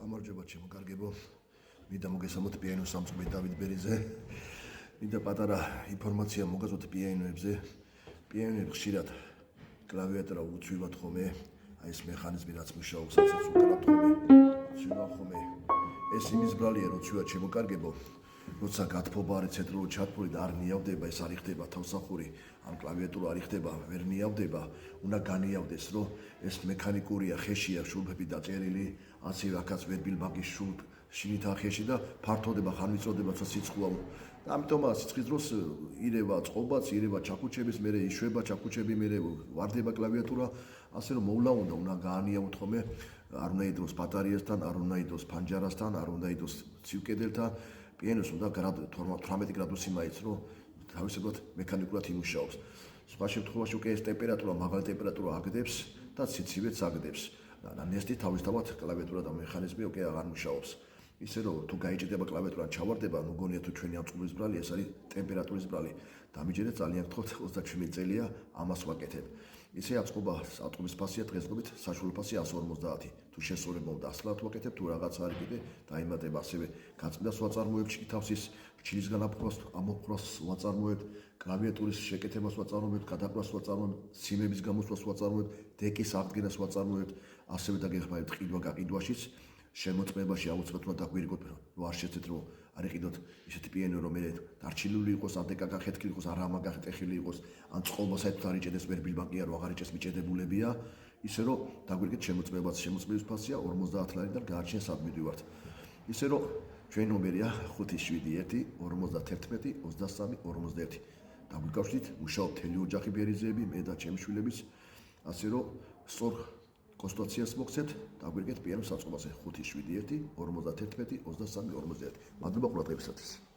გამარჯობა ჩემო კარგებო. მინდა მოგესალმოთ პიანინოს სამწყობი დავით ბერიზე. მინდა პატარა ინფორმაცია მოგაზოთ პიანინოებზე. პიანინოები ხშირად კლავიატურა უცვივად ხომე, აი ეს მექანიზმი რაც მუშაობს, რასაც უკრავთ ხომე, უცვივა ხომე. ეს იმის ბრალია, რომ უცვივა ჩემო კარგებო. როცა გათფობა არის ცენტრალური ჩათვლილი და არ ნიავდება, ეს არ იხდება თავსახური, ან კლავიატურა არ იხდება, ვერ ნიავდება, უნდა განიავდეს, რომ ეს მექანიკურია, ხეშია, შურფები დაწერილი, ასევე აქაც ვერბილბაგის შინითაა ხეში და ფართოდება, ხანმიწოდება, თორე სიცხუა. და ამიტომაც სიცხის დროს ირევა წყობაც, ირევა ჩაქუჩების, მერე იშვება ჩაქუჩები, მერე ვარდება კლავიატურა, ასე რომ მოვლა უნდა გაანიავოთ ხომე, არ უნდა იდროს ბატარეასთან, არ უნდა იდროს ფანჯარასთან, არ უნდა იდროს ცივკედელთან. პიანინოს უნდა 18 გრადუსი მაიც, რომ თავისებურად მექანიკურად იმუშაობს. სხვა შემთხვევაში უკვე ეს ტემპერატურა, მაღალი ტემპერატურა აგდებს და სიცივეც აგდებს. და ნესტი თავისთავად კლავიატურა და მექანიზმი უკვე აღარ მუშაობს. ისე რომ თუ გაიჭირდება კლავიატურა ჩავარდება, ნუ გონია თუ ჩვენი ამწყობის ბრალი, ეს არის ტემპერატურის ბრალი. დამიჯერეთ ძალიან გთხოვთ 37 წელია ამას ვაკეთებ. ისე აწყობის ფასია დღესდღეობით საშუალო ფასი 150. თუ შესწორება უნდა 100 ვაკეთებ, თუ რაღაცა არის კიდე დაიმატება ასევე გაწმიდას ვაწარმოებ ჩითავსის ჩილისგან ამოყრას ვაწარმოებ, კლავიატურის შეკეთებას ვაწარმოებ, გადაყრას ვაწარმოებ, სიმების გამოსვლას ვაწარმოებ, დეკის აღდგენას ვაწარმოებ, ასევე დაგეხმარებთ ყიდვა-გაყიდვაშიც. შემოწმებაში აუცილებლად უნდა დაგვირიგოთ, რომ არ შეცდეთ რომ არ იყიდოთ ისეთი პიანინო, რომ მე დარჩილული იყოს, ადეკა გახეთქილი იყოს, არამა გახეთქილი იყოს, ან წყობა საერთოდ არ იჭედეს, ვერბილბაგია, რომ აღარ იჭეს მიჭედებულებია, ისე რომ დაგვირიგეთ შემოწმებაც, შემოწმების ფასია 50 ლარიდან გაარჩენს ადმიდივართ. ისე რომ ჩვენი ნომერია 571 51 23 51. დაგვიკავშირდით, მუშაობთ მთელი ოჯახი ბერიძეები, მე და ჩემი შვილებიც, ასე რომ სწორ კონსტიტუციას მოგცეთ, დაგვირიგეთ პიანინოს საწყობაზე 571 51 23 51. მადლობა ყურადღებისათვის.